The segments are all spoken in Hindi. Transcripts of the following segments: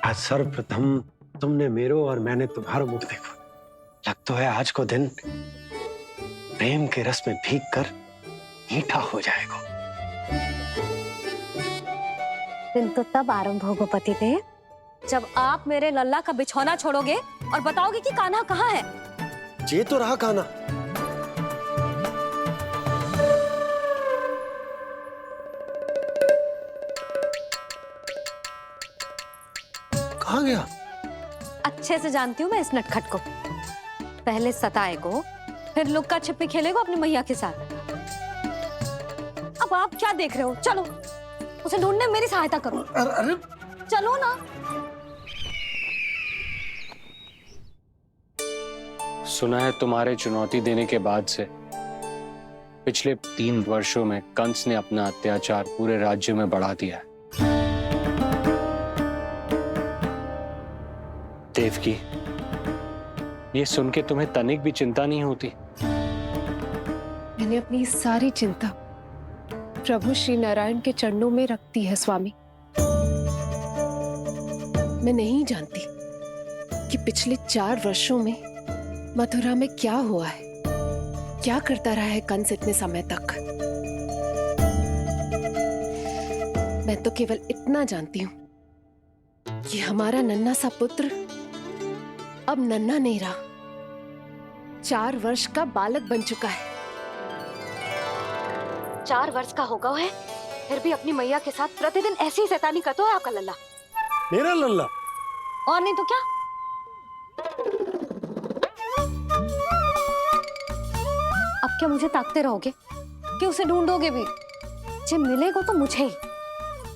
आज सर्वप्रथम तुमने मेरो और मैंने तुम्हारा मुख देखो। लग तो है आज को दिन प्रेम के रस में भीग कर मीठा हो जाएगा। दिन तो तब आरंभ होगा पतिदेव जब आप मेरे लल्ला का बिछौना छोड़ोगे और बताओगे कि कान्हा कहाँ है। ये तो रहा कान्हा। कहाँ गया? अच्छे से जानती हूँ मैं इस नटखट को। पहले सताएगो, फिर लुक्का छिपी खेलेगो अपनी मैया के साथ। अब आप क्या देख रहे हो? चलो उसे ढूंढने में मेरी सहायता करो। अरे चलो ना। सुना है तुम्हारे चुनौती देने के बाद से पिछले 3 वर्षों में कंस ने अपना अत्याचार पूरे राज्य में बढ़ा दिया है। देवकी, ये सुन के तुम्हें तनिक भी चिंता नहीं होती? मैंने अपनी सारी चिंता प्रभु श्री नारायण के चरणों में रख दी है स्वामी। मैं नहीं जानती कि पिछले 4 वर्षों में मथुरा में क्या हुआ है, क्या करता रहा है कंस इतने समय तक। मैं तो केवल इतना जानती हूँ कि हमारा नन्हा सा पुत्र अब नन्हा नहीं रहा, 4 वर्ष का बालक बन चुका है। 4 वर्ष का होगा है, फिर भी अपनी मैया के साथ प्रतिदिन ऐसी ही शैतानी करता है आपका लल्ला। मेरा लल्ला? और नहीं तो क्या। अब क्या मुझे ताकते रहोगे कि उसे ढूंढोगे भी? जब मिलेगा तो मुझे ही।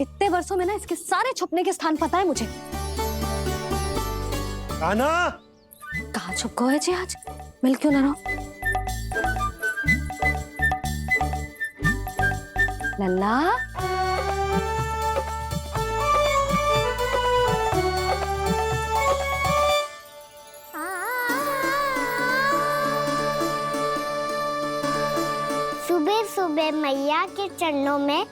इतने वर्षों में ना इसके सारे छुपने के स्थान पता है मुझे। कान्हा! कहाँ छुप गए है जी आज? मिल क्यों ना रहो? लल्ला, सुबह सुबह मैया के चरणों में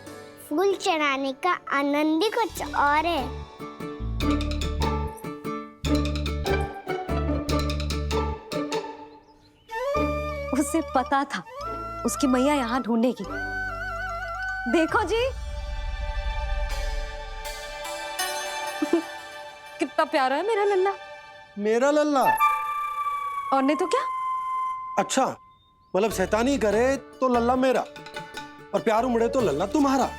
फूल चढ़ाने का आनंद ही कुछ और है। उसे पता था उसकी मैया यहाँ ढूंढेगी। देखो जी कितना प्यारा है मेरा लल्ला। मेरा लल्ला? और नहीं तो क्या। अच्छा, मतलब शैतानी करे तो लल्ला मेरा और प्यार उमड़े तो लल्ला तुम्हारा।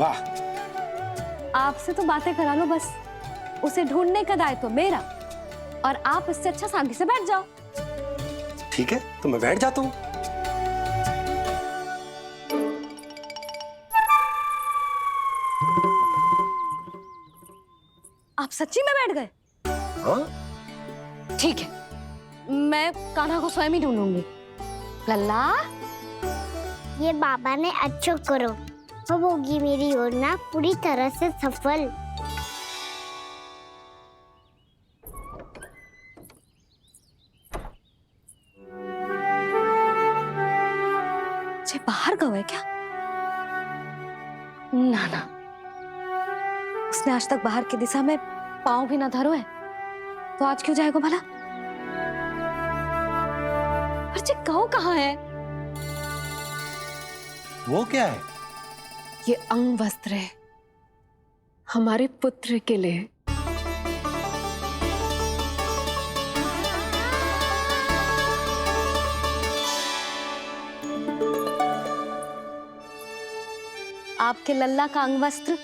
वाह! आपसे तो बातें करा लो बस। उसे ढूंढने का दायित्व मेरा और आप इससे अच्छा शांति से बैठ जाओ। ठीक है, तो मैं बैठ जाता हूँ। आप सच्ची में बैठ गए? हाँ? ठीक है, मैं कान्हा को स्वयं ही ढूंढूंगी। लल्ला, ये बाबा ने अच्छा करो, अब होगी मेरी योजना पूरी तरह से सफल। जे बाहर गए क्या? ना ना, उसने आज तक बाहर की दिशा में पांव भी ना धरो है, तो आज क्यों जाएगा भला? पर जे कहो कहाँ है? वो क्या है? ये अंग वस्त्र है हमारे पुत्र के लिए। आपके लल्ला का अंग वस्त्र।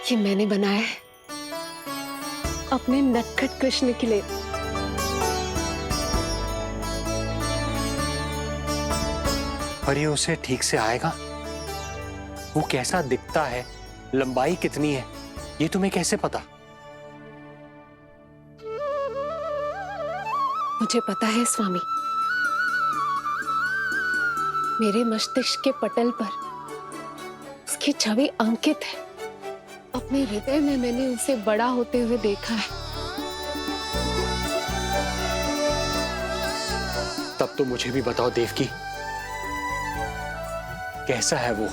ये मैंने बनाया है अपने नटखट कृष्ण के लिए। पर ये उसे ठीक से आएगा? वो कैसा दिखता है, लंबाई कितनी है, ये तुम्हें कैसे पता? मुझे पता है स्वामी, मेरे मस्तिष्क के पटल पर उसकी छवि अंकित है। अपने हृदय में मैंने उसे बड़ा होते हुए देखा है। तब तो मुझे भी बताओ देवकी, कैसा है वो?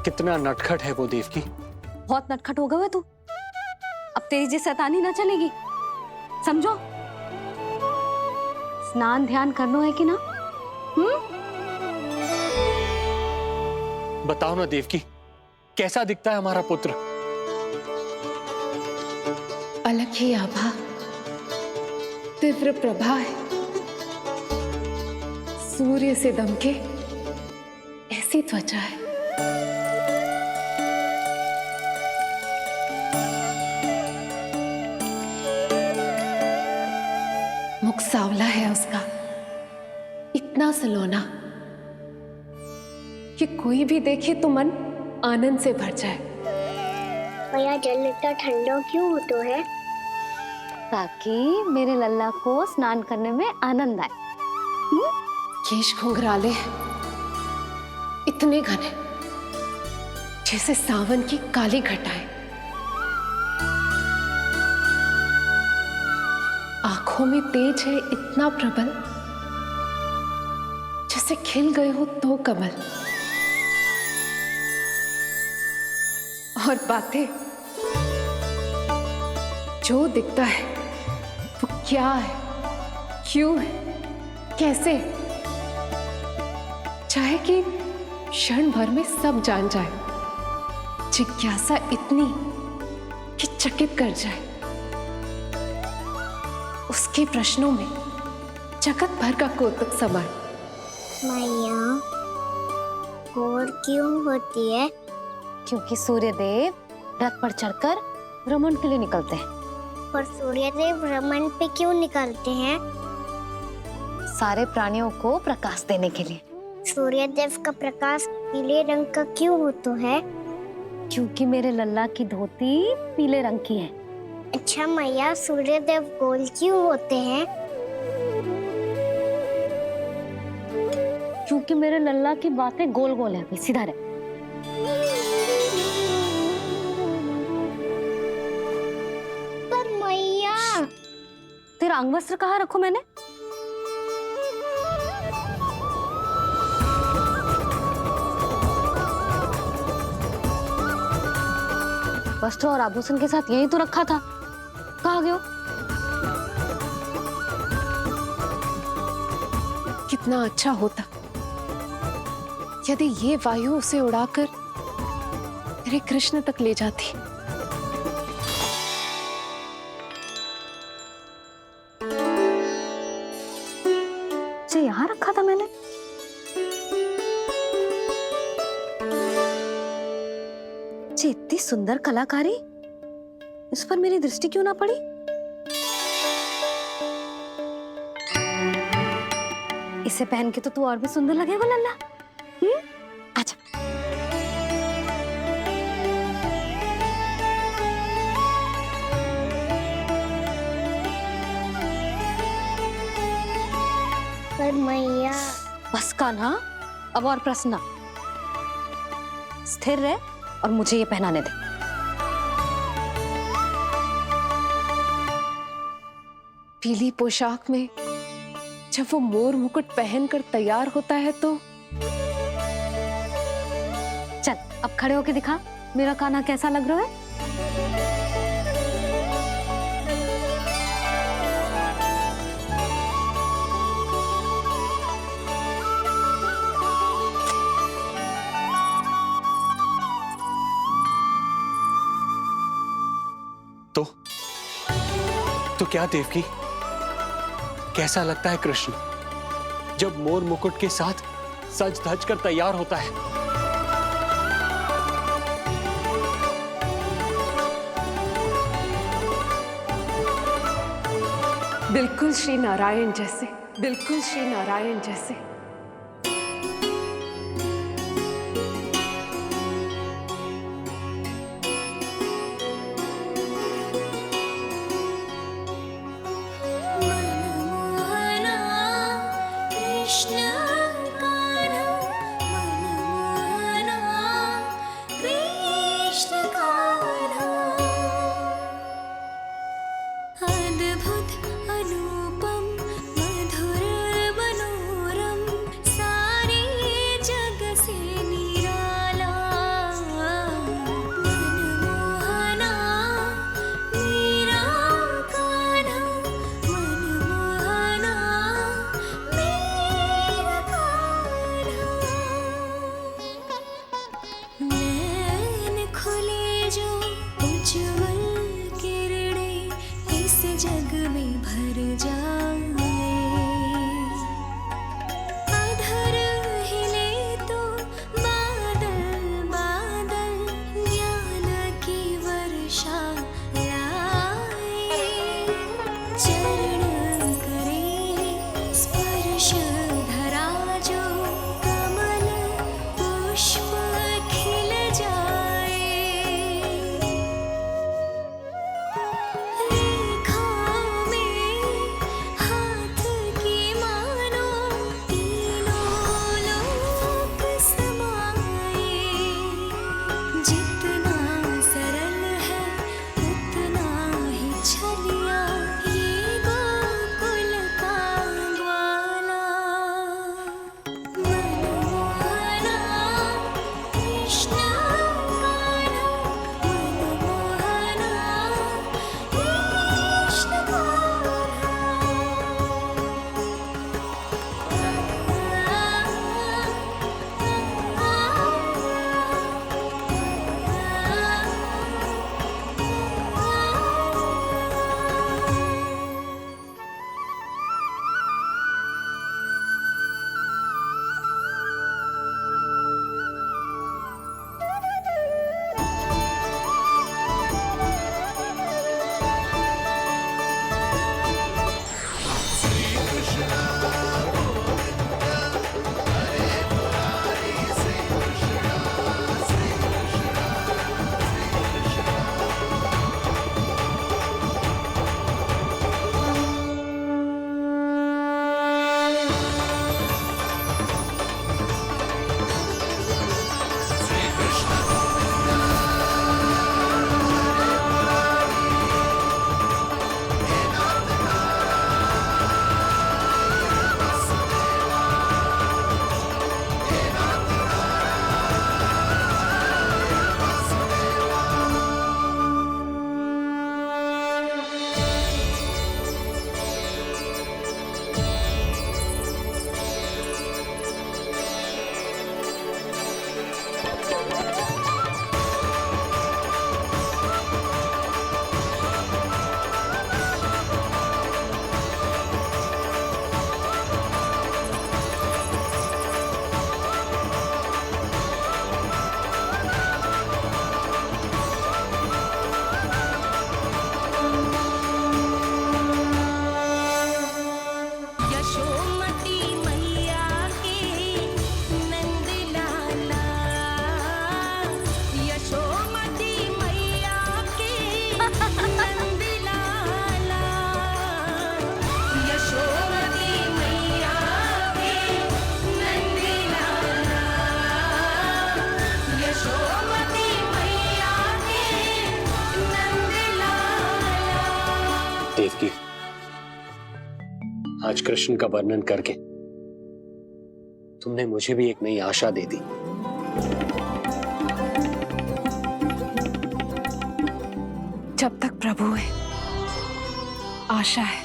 कितना नटखट है वो देवकी? बहुत नटखट हो गए तू। अब तेरी जी शैतानी ना चलेगी, समझो। स्नान ध्यान करना है कि ना? बताओ ना देवकी, कैसा दिखता है हमारा पुत्र? अलग ही आभा, तीव्र प्रभा है, सूर्य से दमके ऐसी त्वचा है। मुख सांवला है उसका, इतना सलोना कि कोई भी देखे तो मन आनंद से भर जाए। भैया जल इतना ठंडा क्यों होता है? ताकि मेरे लल्ला को स्नान करने में आनंद आए। केश घुंघराले इतने घने जैसे सावन की काली घटाएं। आंखों में तेज है इतना प्रबल जैसे खिल गए हो दो कमल। और बातें, जो दिखता है वो क्या है, क्यों है, कैसे, चाहे कि क्षण भर में सब जान जाए। जिज्ञासा इतनी कि चकित कर जाए। उसके प्रश्नों में जगत भर का कौतुक समाए। मैया और क्यों होती है? क्योंकि सूर्यदेव रथ पर चढ़कर भ्रमण के लिए निकलते हैं। पर सूर्यदेव भ्रमण पे क्यों निकलते हैं? सारे प्राणियों को प्रकाश देने के लिए। सूर्यदेव का प्रकाश पीले रंग का क्यों होता है? क्योंकि मेरे लल्ला की धोती पीले रंग की है। अच्छा मैया, सूर्यदेव गोल क्यों होते हैं? क्योंकि मेरे लल्ला की बातें गोल गोल है, सीधा रहे। पर मैया, तेरा अंगवस्त्र कहाँ रखूं मैंने? वस्त्र और आभूषण के साथ यही तो रखा था, कहाँ गयो? कितना अच्छा होता यदि ये वायु उसे उड़ाकर मेरे कृष्ण तक ले जाती। जो यहाँ रखा था मैंने। जी इतनी सुंदर कलाकारी, इस पर मेरी दृष्टि क्यों ना पड़ी? इसे पहन के तो तू और भी सुंदर लगेगा लल्ला। आजा। पर मैया, बस कान्हा, अब और प्रश्न ना। स्थिर रह और मुझे ये पहनाने दे। पीली पोशाक में जब वो मोर मुकुट पहनकर तैयार होता है तो चल अब खड़े होके दिखा मेरा कान्हा कैसा लग रहा है। तो क्या देवकी, कैसा लगता है कृष्ण जब मोर मुकुट के साथ सज धज कर तैयार होता है? बिल्कुल श्री नारायण जैसे, बिल्कुल श्री नारायण जैसे। देवकी, आज कृष्ण का वर्णन करके तुमने मुझे भी एक नई आशा दे दी। जब तक प्रभु है, आशा है।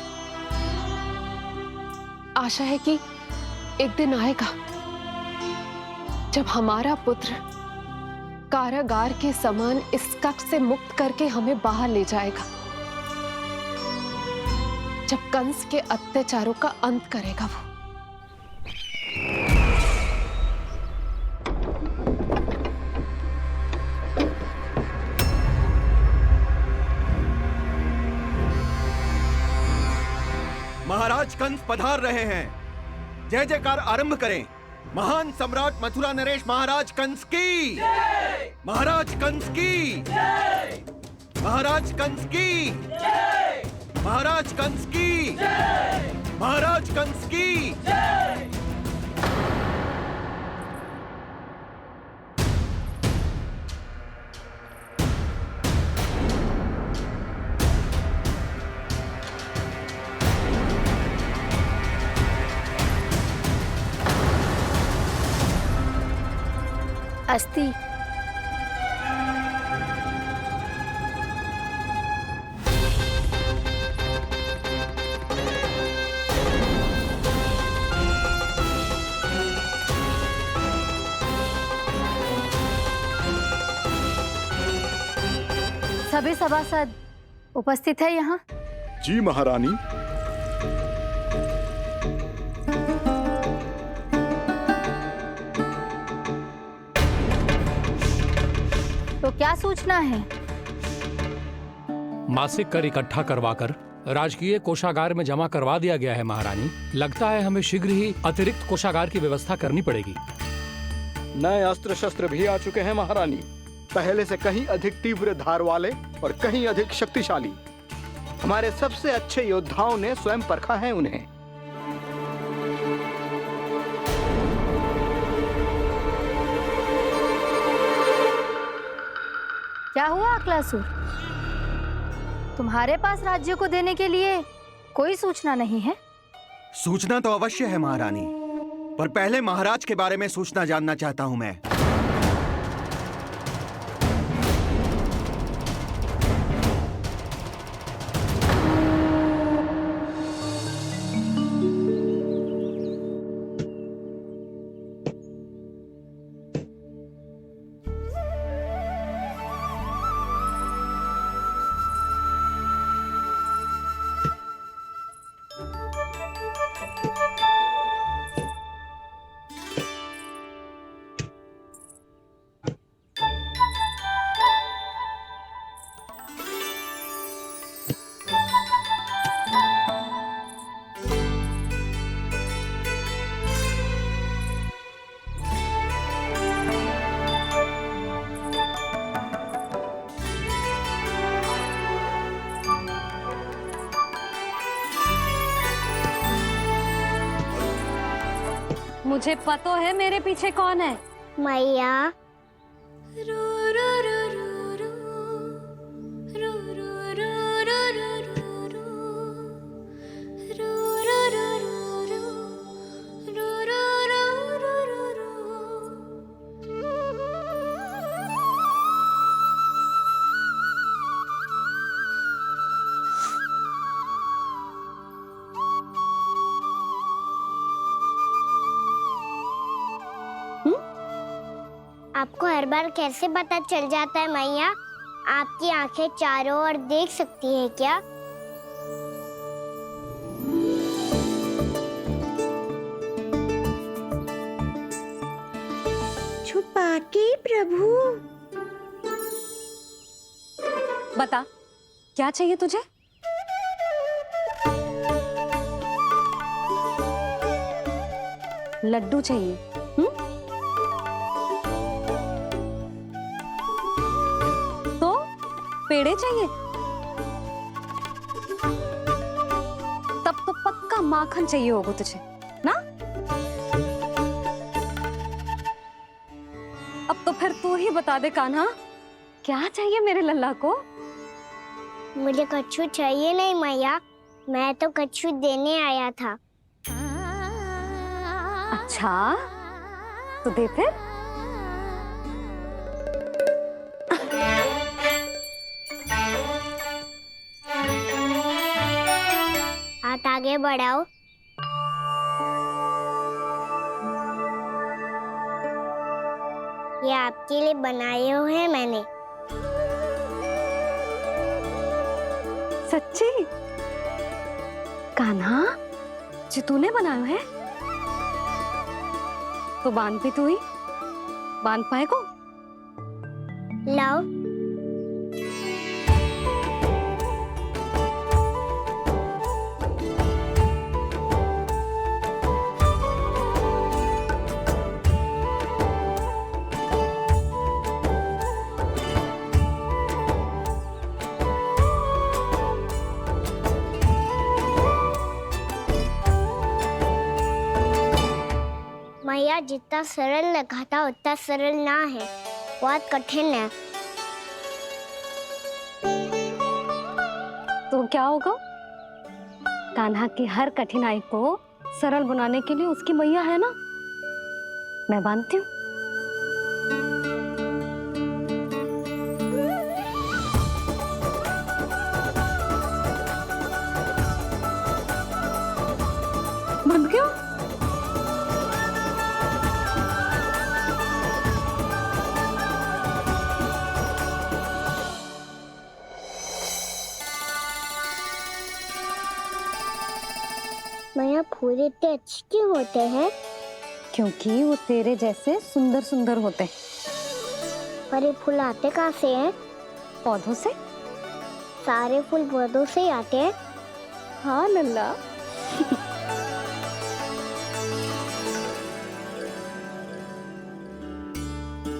आशा है कि एक दिन आएगा जब हमारा पुत्र कारागार के समान इस कक्ष से मुक्त करके हमें बाहर ले जाएगा, जब कंस के अत्याचारों का अंत करेगा वो। महाराज कंस पधार रहे हैं। जय जयकार आरंभ करें। महान सम्राट मथुरा नरेश महाराज कंस की, महाराज कंस की, महाराज कंस की, महाराज कंस की, महाराज कंस की। अस्ति। सभी सभासद उपस्थित है यहाँ? जी महारानी। तो क्या सूचना है? मासिक कर इकट्ठा करवाकर राजकीय कोषागार में जमा करवा दिया गया है महारानी। लगता है हमें शीघ्र ही अतिरिक्त कोषागार की व्यवस्था करनी पड़ेगी। नए अस्त्र शस्त्र भी आ चुके हैं महारानी, पहले से कहीं अधिक तीव्र धार वाले और कहीं अधिक शक्तिशाली। हमारे सबसे अच्छे योद्धाओं ने स्वयं परखा है उन्हें। क्या हुआ अक्लासुर? तुम्हारे पास राज्य को देने के लिए कोई सूचना नहीं है? सूचना तो अवश्य है महारानी, पर पहले महाराज के बारे में सूचना जानना चाहता हूं मैं। मुझे पता है मेरे पीछे कौन है। मैया आपको हर बार कैसे पता चल जाता है मैया? आपकी आंखें चारों ओर देख सकती हैं क्या? छुपा के प्रभु। बता, क्या चाहिए तुझे? लड्डू चाहिए? तो पेड़े चाहिए? तब तो पक्का माखन चाहिए होगा तुझे ना? अब तो फिर तू ही बता दे कान्हा, क्या चाहिए मेरे लल्ला को? मुझे कच्छू चाहिए नहीं मैया, मैं तो कच्छू देने आया था। अच्छा, तो दे फिर। हाथ आगे बढ़ाओ। ये आपके लिए बनाए हुए हैं मैंने। सच्ची? कान्हा, जी तूने बनाया है? तो बांध भी तू ही, बांध पाएगा? लाओ। मैया जितना सरल लगा था उतना सरल ना है, बहुत कठिन है। तो क्या होगा? कान्हा की हर कठिनाई को सरल बनाने के लिए उसकी मैया है ना, मैं मानती हूँ। बंद क्यों? मैया फूल इतने अच्छे क्यों होते हैं? क्योंकि वो तेरे जैसे सुंदर सुंदर होते हैं। पर ये फूल आते कहाँ से हैं? पौधों से। सारे फूल पौधों से ही आते हैं? हाँ लल्ला।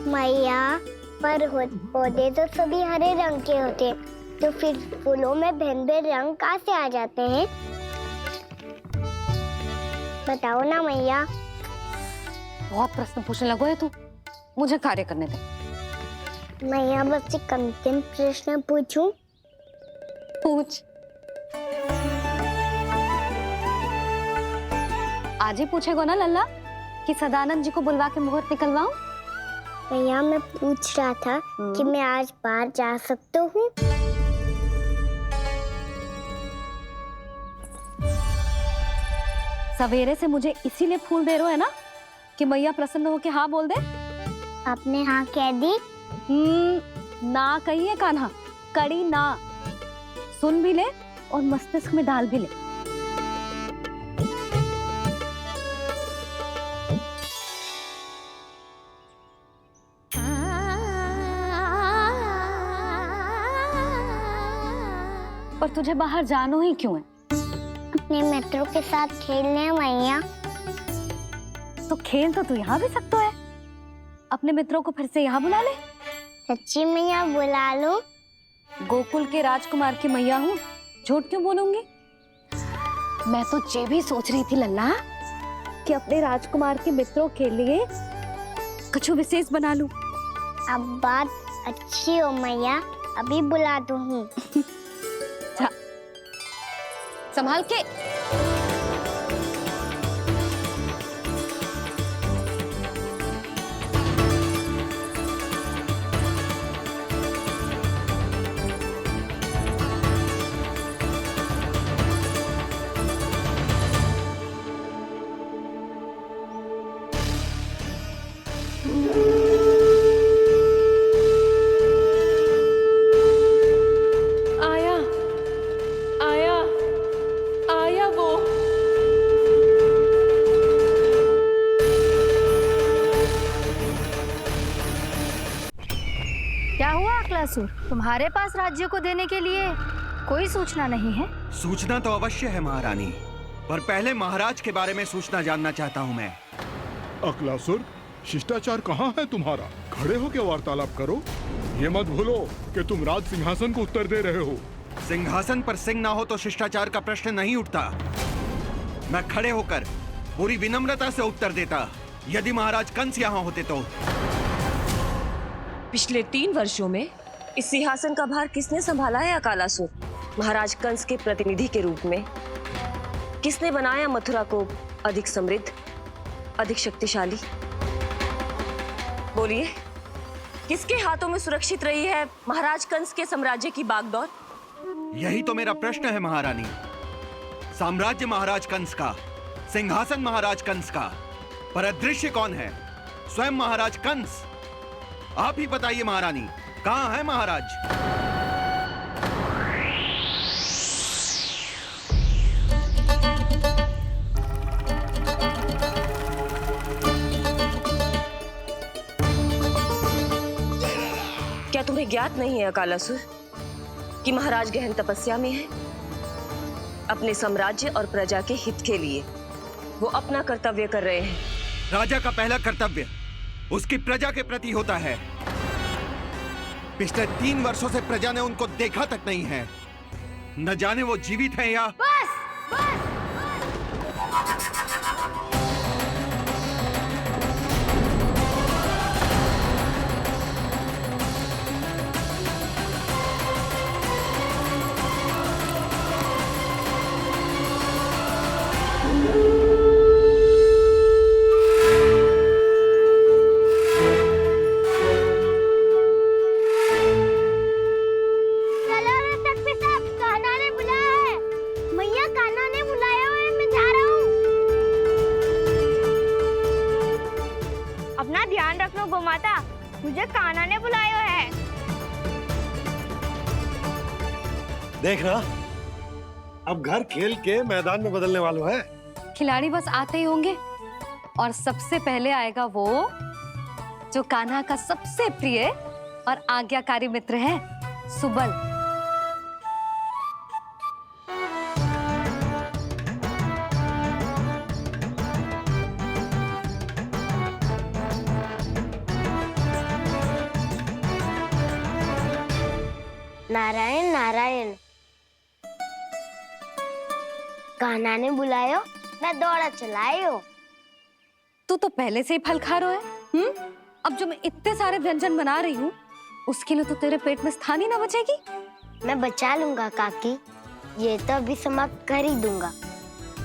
मैया पर पौधे तो सभी हरे रंग के होते हैं, तो फिर फूलों में भिन्न भिन्न रंग कहाँ से आ जाते हैं? बताओ ना मैया। बहुत प्रश्न पूछने लगो है तू, मुझे कार्य करने दे। मैया बस एक अंतिम प्रश्न पूछूं? पूछ। आज ही पूछेगो ना लल्ला कि सदानंद जी को बुलवा के मुहूर्त निकलवाऊं? मैया मैं पूछ रहा था कि मैं आज बाहर जा सकता हूँ? सवेरे से मुझे इसीलिए फूल दे रहे हो है ना कि मैया प्रसन्न हो के हाँ बोल दे। आपने हाँ कह दी? ना कहिए कान्हा, कड़ी ना। सुन भी ले और मस्तिष्क में डाल भी ले। पर तुझे बाहर जानो ही क्यों है? अपने मित्रों के साथ खेलने मैया। तो खेल तो तू यहाँ भी सकता है, अपने मित्रों को फिर से यहाँ बुला ले। सच्ची मैया बुला लो। गोकुल के राजकुमार की मैया हूँ, झूठ क्यों बोलूंगी? मैं तो ये भी सोच रही थी लल्ला कि अपने राजकुमार के मित्रों के लिए कुछ विशेष बना लूं। अब बात अच्छी हो मैया, अभी बुला दूँ। संभाल के। तुम्हारे पास राज्य को देने के लिए कोई सूचना नहीं है? सूचना तो अवश्य है महारानी, पर पहले महाराज के बारे में सूचना जानना चाहता हूँ मैं। अकलासुर, शिष्टाचार कहाँ है तुम्हारा? खड़े होकर वार्तालाप करो। ये मत भूलो कि तुम राज सिंहासन को उत्तर दे रहे हो। सिंहासन पर सिंह ना हो तो शिष्टाचार का प्रश्न नहीं उठता। मैं खड़े होकर पूरी विनम्रता से उत्तर देता यदि महाराज कंस यहाँ होते तो। पिछले 3 वर्षों में इस सिंहासन का भार किसने संभाला है अकालासुर? महाराज कंस के प्रतिनिधि के रूप में किसने बनाया मथुरा को अधिक समृद्ध, अधिक शक्तिशाली? बोलिए, किसके हाथों में सुरक्षित रही है महाराज कंस के साम्राज्य की बागडोर? यही तो मेरा प्रश्न है महारानी। साम्राज्य महाराज कंस का, सिंहासन महाराज कंस का, पर अदृश्य कौन है? स्वयं महाराज कंस। आप ही बताइए महारानी, कहाँ है महाराज? क्या तुम्हें ज्ञात नहीं है अकालासुर कि महाराज गहन तपस्या में है? अपने साम्राज्य और प्रजा के हित के लिए वो अपना कर्तव्य कर रहे हैं। राजा का पहला कर्तव्य उसकी प्रजा के प्रति होता है। पिछले 3 वर्षों से प्रजा ने उनको देखा तक नहीं है। न जाने वो जीवित हैं या... बस! मुझे कान्हा ने बुलाया है। देखना, अब घर खेल के मैदान में बदलने वालों है। खिलाड़ी बस आते ही होंगे और सबसे पहले आएगा वो जो कान्हा का सबसे प्रिय और आज्ञाकारी मित्र है, सुबल। नारायण नारायण, कान्हा ने बुलायो, मैं दौड़ा चलायो। तू तो पहले से ही फल खा रहा है। अब जो मैं इतने सारे व्यंजन बना रही हूँ, उसके लिए तो तेरे पेट में स्थान ही ना बचेगी। मैं बचा लूंगा काकी, ये तो अभी समाप्त कर ही दूंगा,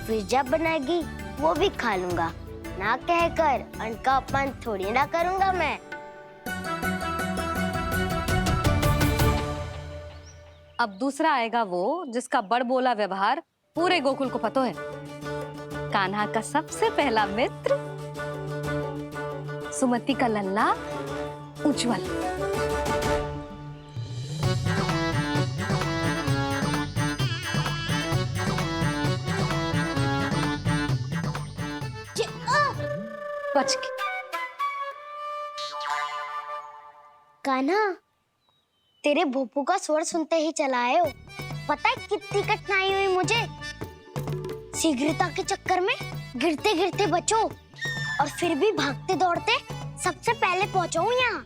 फिर जब बनाएगी वो भी खा लूंगा। ना कहकर अन्न का अपमान थोड़ी ना करूंगा मैं। अब दूसरा आएगा वो जिसका बड़बोला व्यवहार पूरे गोकुल को पता है, कान्हा का सबसे पहला मित्र, सुमति का लल्ला उज्जवल। बच के। कान्हा, तेरे भोपू का स्वर सुनते ही चला आए हो। पता है कितनी कठिनाई हुई मुझे। शीघ्रता के चक्कर में गिरते गिरते बचो और फिर भी भागते दौड़ते सबसे पहले पहुंचो यहाँ।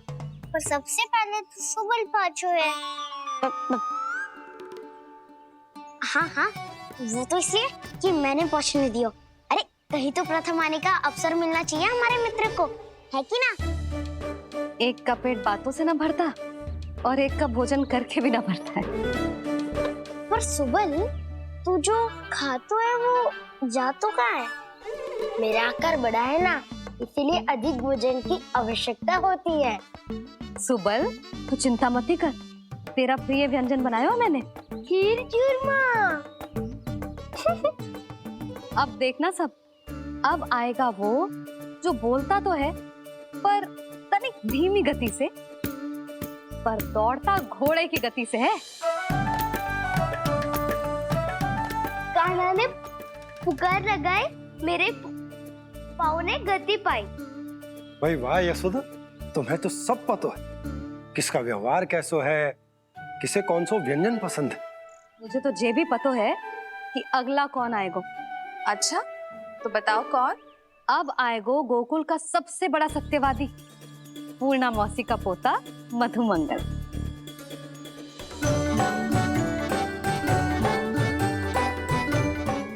पर सबसे पहले तो सुबल पहुंचो है। हाँ हाँ, वो तो इसलिए कि मैंने पहुंचने दियो। अरे कहीं तो प्रथम आने का अवसर मिलना चाहिए हमारे मित्र को, है कि ना? एक का पेट बातों से ना भरता और एक का भोजन करके भी ना भरता है। पर सुबल, तू जो खातो है वो जातो कहाँ है? मेरा आकार बड़ा है ना, इसीलिए अधिक भोजन की आवश्यकता होती है। सुबल, तू चिंता मत कर, तेरा प्रिय व्यंजन बनाया हो मैंने, खीर चूरमा। अब देखना सब, अब आएगा वो जो बोलता तो है पर तनिक धीमी गति से, पर दौड़ता घोड़े की गति से है। कान्हा ने पुकार लगाए, मेरे पाँव ने गति पाई। भाई वाह यशोदा, तुम्हें तो सब पता है, किसका व्यवहार कैसो है, किसे कौन सो व्यंजन पसंद है। मुझे तो ये भी पता है कि अगला कौन आएगो। अच्छा, तो बताओ कौन? अब आएगो गोकुल का सबसे बड़ा सत्यवादी, पूर्णा मौसी का पोता मधुमंगल।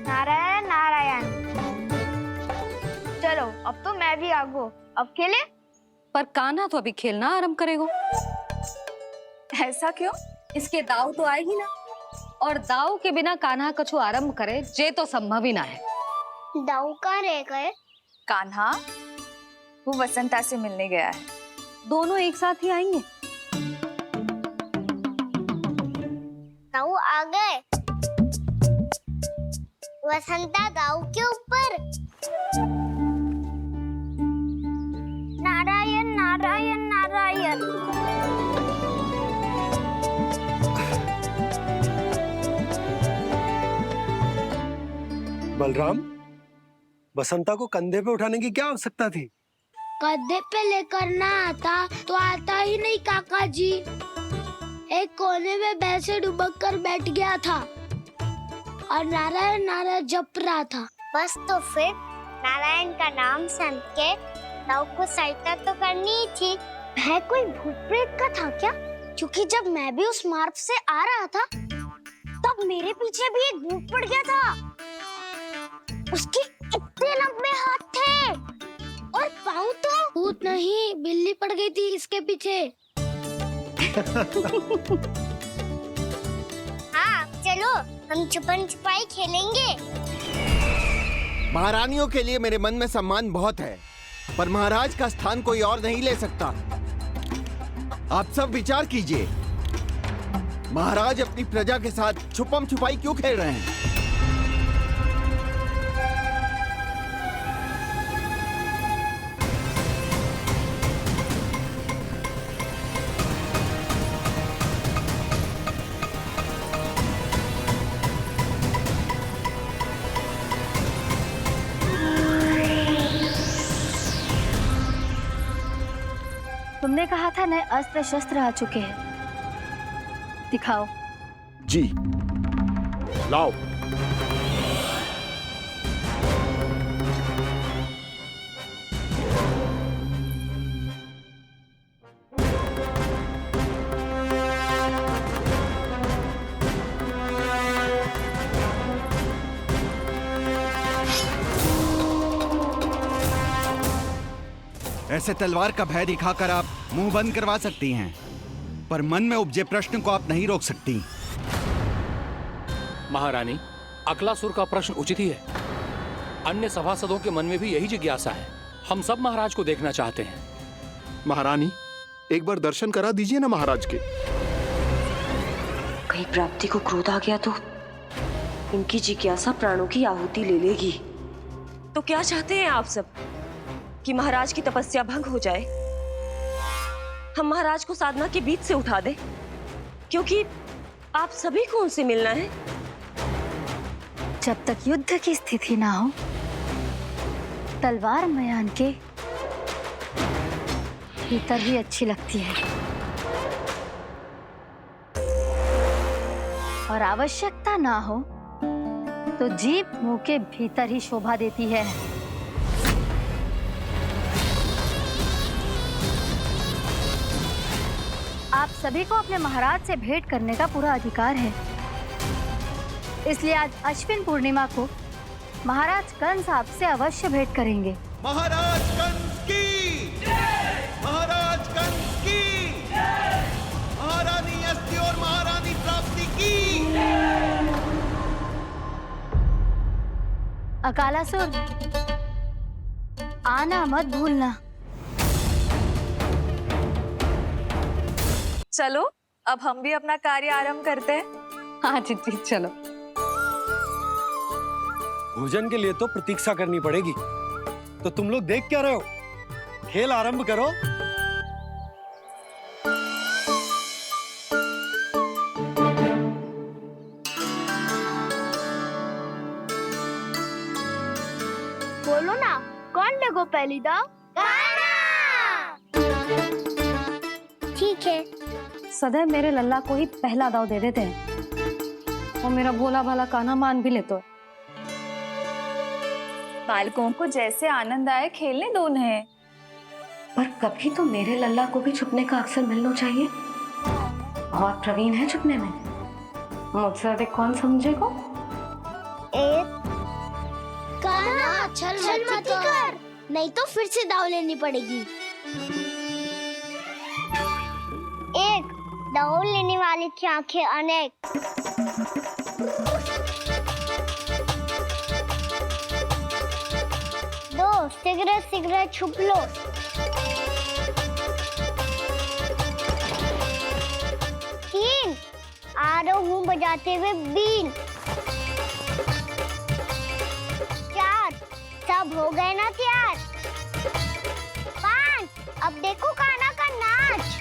नारायण नारायण। चलो अब तो मैं भी आगो, अब खेले। पर कान्हा तो अभी खेलना आरंभ करेगो। ऐसा क्यों? इसके दाव तो आएगी ना, और दाव के बिना कान्हा कछु आरंभ करे जे तो संभव ही ना है। दाऊ कहाँ रह गए? कान्हा, वो वसंता से मिलने गया है। दोनों एक साथ ही आएंगे। दाऊ आ गए। वसंता दाऊ के ऊपर। नारायण नारायण नारायण। बलराम, बसंता को कंधे पे उठाने की क्या आवश्यकता थी? कंधे पे लेकर ना आता तो आता ही नहीं काका जी। एक कोने में बैसे डुबक कर बैठ गया था और नारायण नारायण जप रहा था। बस तो फिर नारायण का नाम सुन के दाऊ को सहायता तो करनी ही थी। है कोई भूत प्रेत का था क्या? क्योंकि जब मैं भी उस मार्ग से आ रहा था तब मेरे पीछे भी एक भूत पड़ गया था। उसके इतने लंबे हाथ थे और पाँव तो भूत नहीं, बिल्ली पड़ गई थी इसके पीछे। हाँ चलो, हम छुपन छुपाई खेलेंगे। महारानियों के लिए मेरे मन में सम्मान बहुत है, पर महाराज का स्थान कोई और नहीं ले सकता। आप सब विचार कीजिए, महाराज अपनी प्रजा के साथ छुपम छुपाई क्यों खेल रहे हैं? तुमने कहा था नए अस्त्र शस्त्र आ चुके हैं, दिखाओ। जी लाओ। ऐसे तलवार का भय दिखाकर आप मुंह बंद करवा सकती हैं, पर मन में उपजे प्रश्न को आप नहीं रोक सकती। महारानी, अकलासुर का प्रश्न उचित ही है। अन्य सभासदों के मन में भी यही जिज्ञासा है। हम सब महाराज को देखना चाहते हैं। महारानी, एक बार दर्शन करा दीजिए ना महाराज के। कहीं प्राप्ति को क्रोध आ गया तो इनकी जिज्ञासा प्राणों की आहुति ले लेगी। तो क्या चाहते हैं आप सब? कि महाराज की तपस्या भंग हो जाए? हम महाराज को साधना के बीच से उठा दें? क्योंकि आप सभी को उनसे मिलना है। जब तक युद्ध की स्थिति ना हो, तलवार मयान के भीतर ही अच्छी लगती है, और आवश्यकता ना हो तो जीभ मुंह के भीतर ही शोभा देती है। आप सभी को अपने महाराज से भेंट करने का पूरा अधिकार है। इसलिए आज अश्विन पूर्णिमा को महाराज कंस आपसे अवश्य भेंट करेंगे। महाराज कंस की जय! महाराज कंस की जय! महारानी अस्ति और महारानी प्राप्ति की जय! अकालासुर, आना मत भूलना। चलो अब हम भी अपना कार्य आरंभ करते हैं। हाँ चिट्ठी, चलो। भोजन के लिए तो प्रतीक्षा करनी पड़ेगी, तो तुम लोग देख क्या रहे हो? खेल आरंभ करो। बोलो ना, कौन लगो पहली दाव? ठीक है। सदैव मेरे लल्ला को ही पहला दाव दे देते हैं, और मेरा भोला भाला कान्हा मान भी लेते। बालकों को जैसे आनंद आए खेलने दो उन्हें। पर कभी तो मेरे लल्ला को भी छुपने का अवसर मिलना चाहिए। बहुत प्रवीण है छुपने में, मुझसे अधिक कौन समझेगा? कान्हा, छल मत कर, नहीं तो फिर से दाव लेनी पड़ेगी। एक दाव लेने वाली की आंखें अनेक। दो, सिगरेट सिगरेट छुप लो। तीन, आरो हूँ बजाते हुए बीन। चार, सब हो गए ना तैयार? पांच, अब देखो कान्हा का नाच।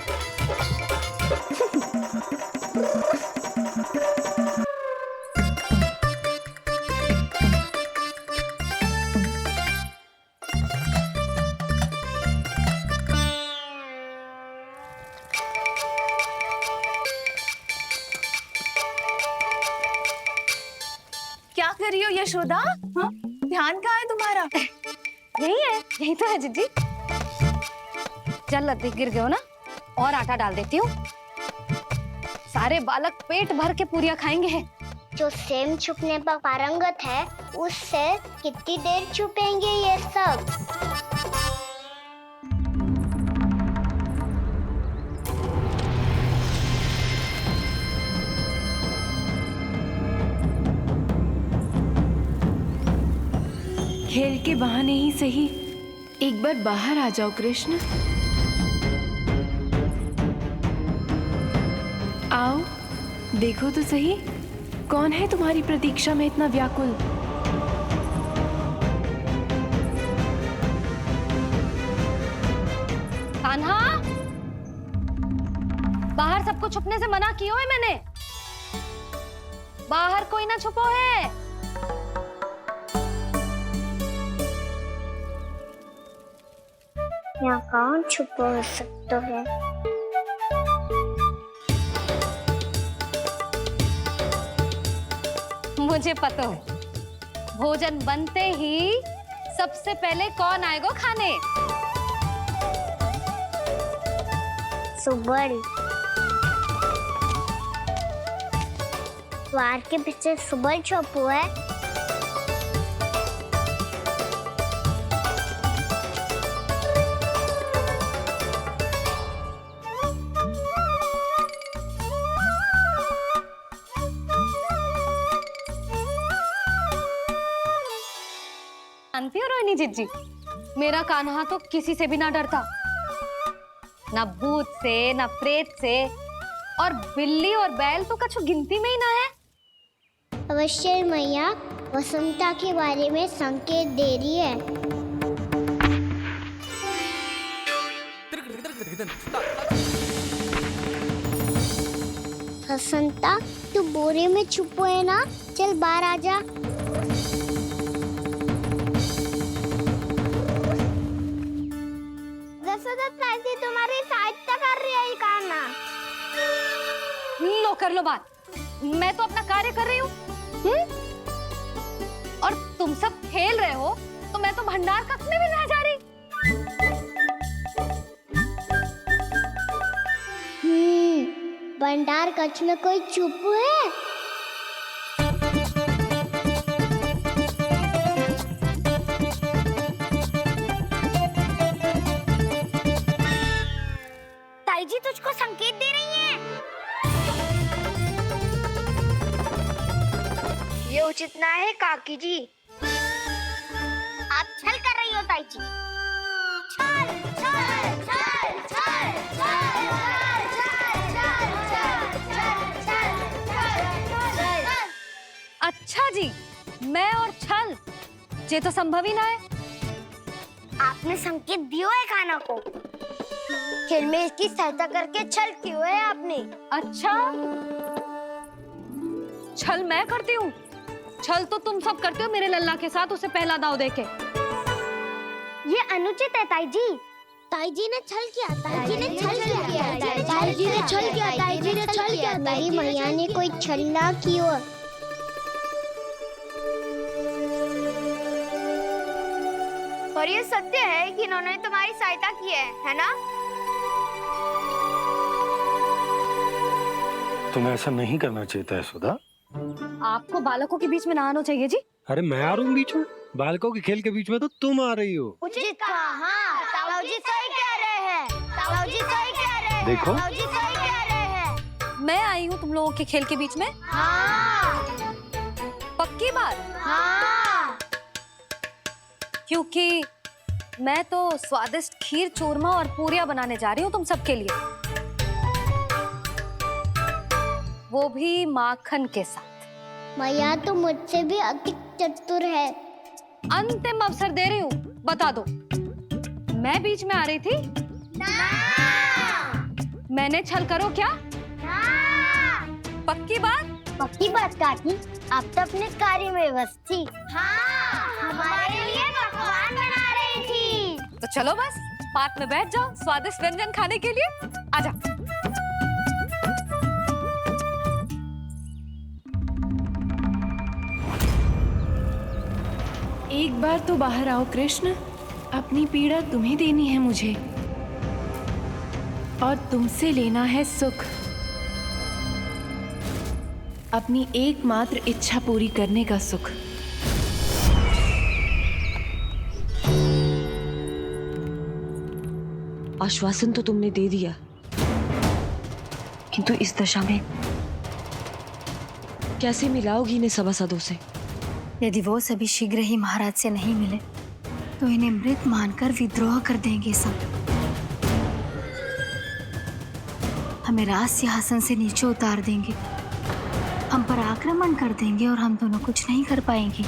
क्या कर रही हो यशोदा? हाँ? ध्यान कहाँ है तुम्हारा? यही है, यही तो है जीजी। चल लद्दी, गिर गए हो ना, और आटा डाल देती हूँ। सारे बालक पेट भर के पूरियां खाएंगे। जो सेम छुपने पर पारंगत है, उससे कितनी देर छुपेंगे ये सब? खेल के बहाने ही सही एक बार बाहर आ जाओ कृष्ण। आओ, देखो तो सही, कौन है तुम्हारी प्रतीक्षा में इतना व्याकुल? कान्हा, बाहर सबको छुपने से मना किया है मैंने। बाहर कोई ना छुपो है। यहाँ कौन छुपा हो सकता है? मुझे पता हो, भोजन बनते ही सबसे पहले कौन आएगा खाने? सुबल। द्वार के पीछे सुबल छुपा है। जानती हो रोहिणी जीजी, मेरा कान्हा तो किसी से भी ना डरता, ना भूत से ना प्रेत से, और बिल्ली और बैल तो कछु गिनती में ही ना है। अवश्य मैया वसंता के बारे में संकेत दे रही है। वसंता, तू बोरे में छुपो है ना? चल बाहर आ जा। तुम्हारी सहायता कर रही है कान्हा। लो कर लो बात, मैं तो अपना कार्य कर रही हूँ। और तुम सब खेल रहे हो तो मैं तो भंडार कक्ष में भी नहीं जा रही। भंडार कक्ष में कोई छुप है? ताई जी तुझको संकेत दे रही हैं। ये उचित ना है काकी जी। आप छल कर रही हो ताई जी। छल छल छल छल छल। अच्छा जी, मैं और छल, ये तो संभव ही ना है। आपने संकेत दियो है कान्हा को। खेल में इसकी सहायता करके छल क्यों है आपने? अच्छा, छल मैं करती हूँ? छल तो तुम सब करते हो मेरे लल्ला के साथ, उसे पहला दाव देके। ये अनुचित है ताई जी। ताई जी ने छल किया, ताई जी ने छल किया, ताई जी ने छल किया, ताई जी ने छल किया। मेरी मैया ने कोई छल ना किया। और ये सत्य है कि इन्होंने तुम्हारी सहायता की है ना? तुम्हें ऐसा नहीं करना चाहिए था यशोदा। आपको बालकों के बीच में ना आना चाहिए जी। अरे मैं आ रहा हूँ बीच में? बालकों के खेल के बीच में तो तुम आ रही हो। उचित कहा। ताऊ जी सही कह रहे हैं। ताऊ जी सही कह रहे हैं। देखो। ताऊ जी सही कह रहे हैं। मैं आई हूँ तुम लोगों के खेल के बीच में? हाँ। पक्की बात? हाँ। क्योंकि मैं तो स्वादिष्ट खीर, चूरमा और पूरियां बनाने जा रही हूँ तुम सबके लिए, वो भी माखन के साथ। मैया तो मुझसे भी अधिक चतुर है। अंतिम अवसर दे रही हूँ, बता दो, मैं बीच में आ रही थी? ना। मैंने छल करो क्या? ना। पक्की बात? पक्की बात काकी, आप तो अपने कार्य में व्यस्त थी। हाँ, हमारे लिए पकवान बना रही थी। तो चलो बस पार्क में बैठ जाओ स्वादिष्ट व्यंजन खाने के लिए। आजा। एक बार तो बाहर आओ कृष्ण, अपनी पीड़ा तुम्हें देनी है मुझे, और तुमसे लेना है सुख। अपनी एकमात्र इच्छा पूरी करने का सुख। आश्वासन तो तुमने दे दिया, किंतु इस दशा में कैसे मिलाओगी इन्हें सभासदों से? यदि वो सभी शीघ्र ही महाराज से नहीं मिले तो इन्हें मृत मानकर विद्रोह कर देंगे सब। हमें राज सिंहासन से नीचे उतार देंगे, हम पर आक्रमण कर देंगे और हम दोनों कुछ नहीं कर पाएंगे।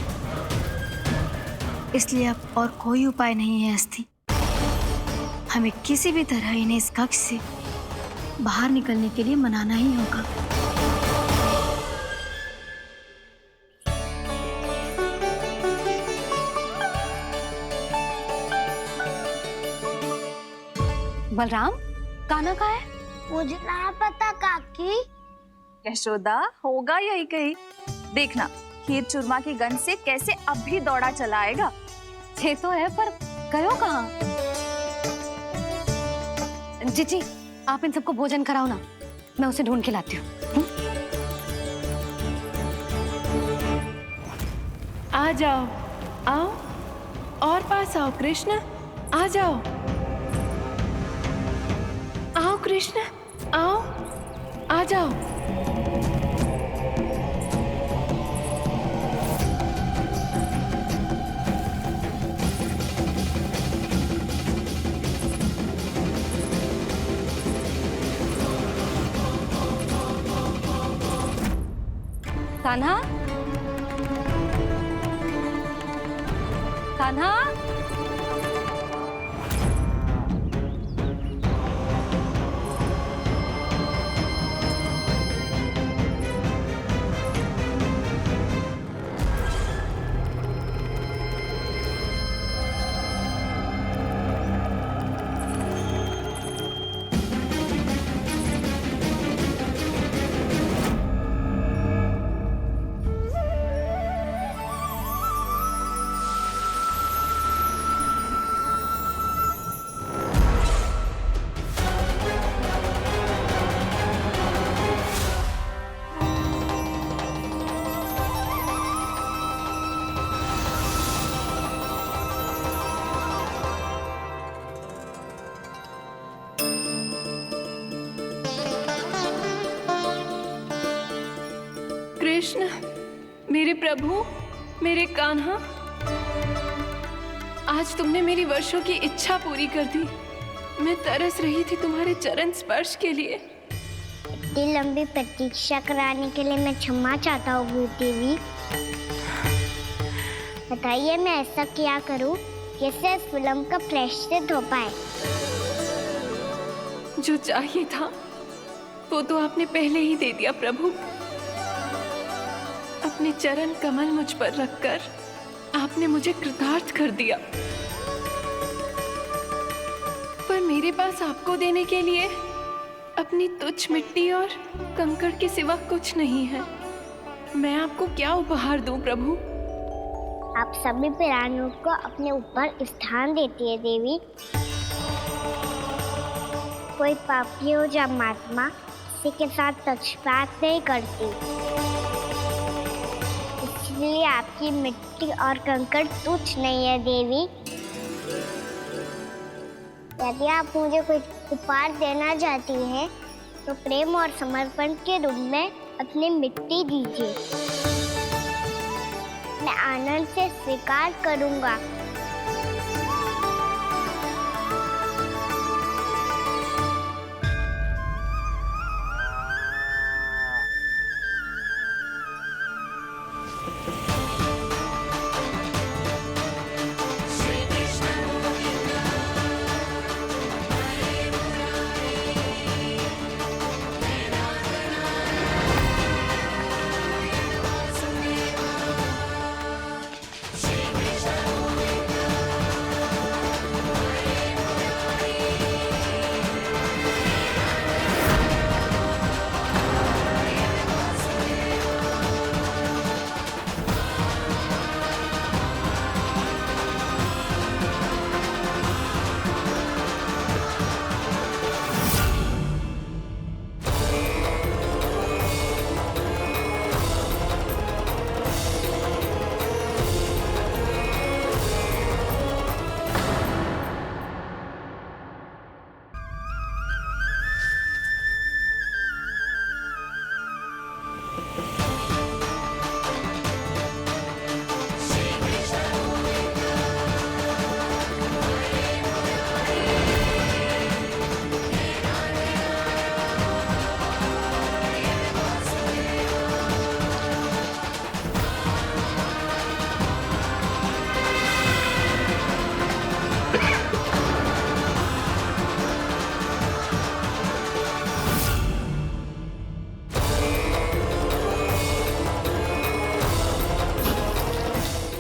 इसलिए अब और कोई उपाय नहीं है अस्थि। हमें किसी भी तरह इन्हें इस कक्ष से बाहर निकलने के लिए मनाना ही होगा। बलराम, कान्हा कहाँ है? मुझे ना पता काकी। यशोदा, होगा यही कहीं। देखना खीर चूरमा की गंध से कैसे अब भी दौड़ा चला आएगा। ये तो है, पर गयो कहाँ? जीजी, आप इन सबको भोजन कराओ ना, मैं उसे ढूंढ के लाती हूँ। आ जाओ, आओ और पास आओ कृष्ण, आ जाओ। आओ कृष्ण, आओ, आ जाओ। कान्हा, कान्हा, कृष्ण, मेरे प्रभु, मेरे कान्हा, आज तुमने मेरी वर्षों की इच्छा पूरी कर दी। मैं तरस रही थी तुम्हारे चरण स्पर्श के लिए। इतनी लंबी प्रतीक्षा कराने के लिए मैं क्षमा चाहता हूँ भूत देवी। बताइए मैं ऐसा क्या करूँ जिससे इस फिल्म का प्रायश्चित हो पाए। जो चाहिए था वो तो आपने पहले ही दे दिया प्रभु। अपने चरण कमल मुझ पर रखकर आपने मुझे कृतार्थ कर दिया। पर मेरे पास आपको देने के लिए अपनी तुच्छ मिट्टी और कंकड़ के सिवा कुछ नहीं है। मैं आपको क्या उपहार दूं प्रभु? आप सभी प्राणियों को अपने ऊपर स्थान देती है देवी। कोई पापी हो या महात्मा किसी के साथ पक्षपात नहीं करती, इसलिए आपकी मिट्टी और कंकड़ तुच्छ नहीं है देवी। यदि आप मुझे कोई उपहार देना चाहती हैं तो प्रेम और समर्पण के रूप में अपनी मिट्टी दीजिए। मैं आनंद से स्वीकार करूंगा।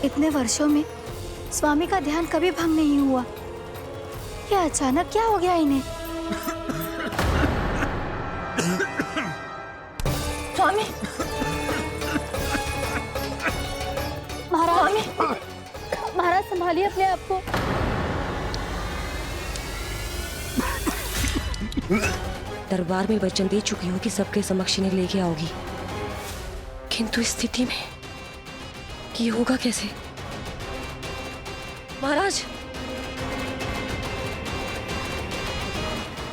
इतने वर्षों में स्वामी का ध्यान कभी भंग नहीं हुआ। क्या अचानक क्या हो गया इन्हें? स्वामी महाराज महाराज संभालिए अपने आप को। दरबार में वचन दे चुकी हूँ कि सबके समक्ष इन्हें लेके आओगी, किंतु इस स्थिति में कि होगा कैसे? महाराज,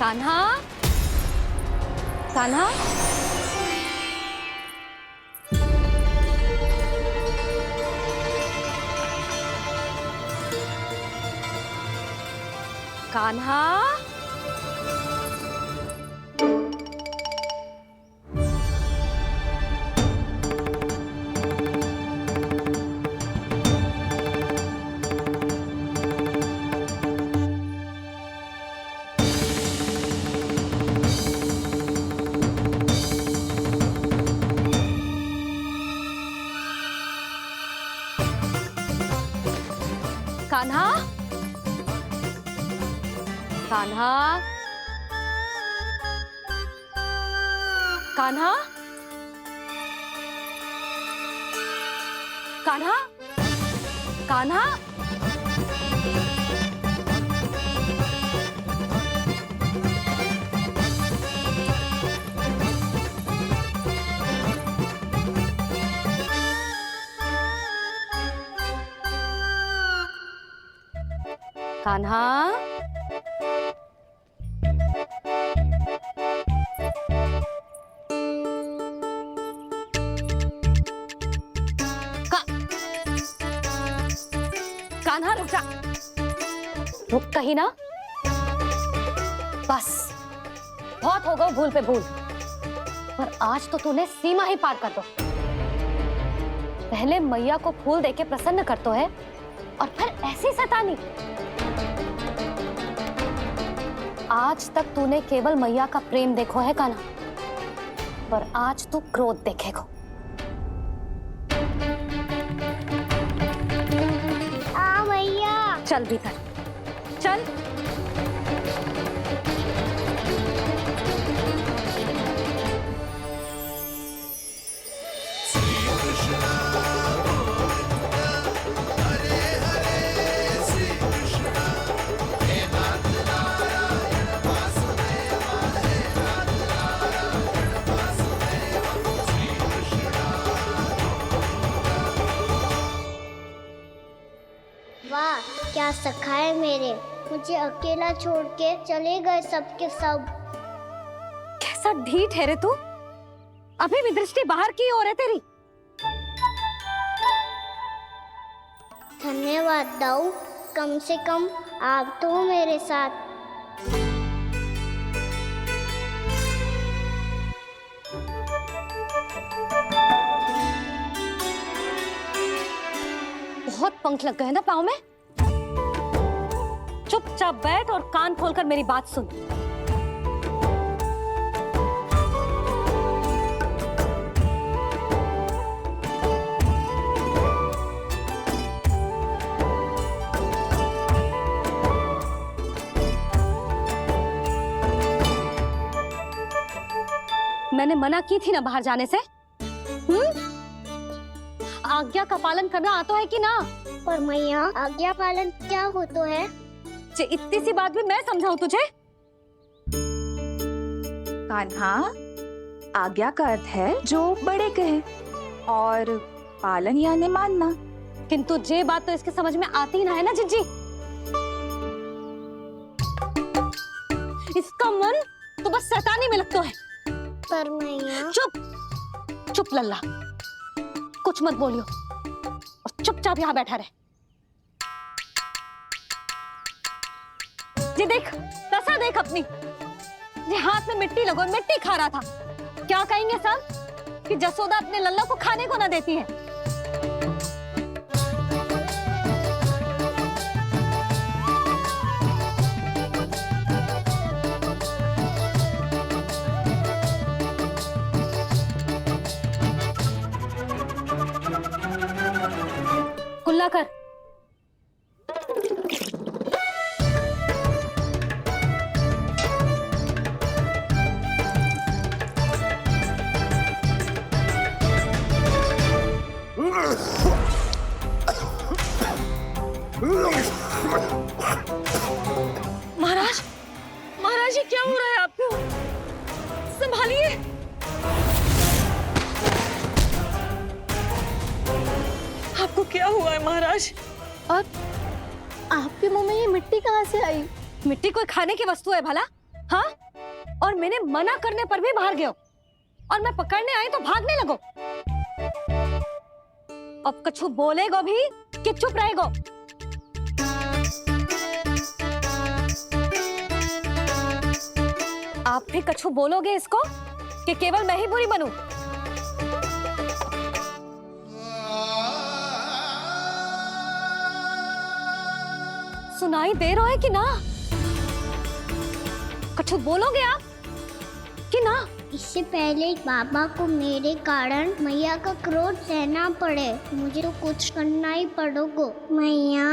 कान्हा, कान्हा, कान्हा, कान्हा, कान्हा, कान्हा, कान्हा, कान्हा, कान्हा, कान्हा रुक जा, रुक कहीं ना। बस बहुत हो गया भूल पे भूल, पर आज तो तूने सीमा ही पार कर दो। पहले मैया को फूल देके प्रसन्न कर तो है और फिर ऐसी सतानी। आज तक तूने केवल मैया का प्रेम देखो है कान्हा, पर आज तू क्रोध देखेगा। चल भीतर चल। वाह क्या सखा है मेरे, मुझे अकेला छोड़ के चले गए सबके सब। कैसा ढीठ है रे तू, अभी भी दृष्टि बाहर की ओर है तेरी। धन्यवाद दाऊ, कम से कम आप तो हो मेरे साथ। बहुत पंख लग गए ना पाँव में। चुपचाप बैठ और कान खोलकर मेरी बात सुन। मैंने मना की थी ना बाहर जाने से। आज्ञा का पालन करना आता है कि ना? पर मैया आज्ञा पालन क्या होता है? इतनी सी बात भी मैं समझाऊं तुझे? कान्हा, आज्ञा का अर्थ है जो बड़े कहे और पालन यानी मानना। किंतु ये बात तो इसके समझ में आती ना है ना जिज्जी। इसका मन तो बस शैतानी में लगता है। पर मैया चुप चुप लल्ला, कुछ मत बोलियो और चुपचाप यहाँ बैठा रहे। ये देख दशा देख अपनी, ये हाथ में मिट्टी लगो मिट्टी खा रहा था। क्या कहेंगे सब कि जसोदा अपने लल्ला को खाने को ना देती है। कुल्ला कर। महाराज, महाराज ये क्या हो रहा है आपको? संभालिए। आपको क्या हुआ है महाराज? और आपके मुंह में ये मिट्टी कहाँ से आई? मिट्टी कोई खाने की वस्तु है भला? हाँ? और मैंने मना करने पर भी बाहर गए हो और मैं पकड़ने आई तो भागने लगो। अब कछु बोलेगो भी कि चुप रहेगो? आप भी कछु बोलोगे इसको कि केवल मैं ही बुरी बनूं? सुनाई दे रहा है कि ना? कछु बोलोगे आप कि ना? इससे पहले बाबा को मेरे कारण मैया का क्रोध सहना पड़े, मुझे तो कुछ करना ही पड़ेगा। मैया,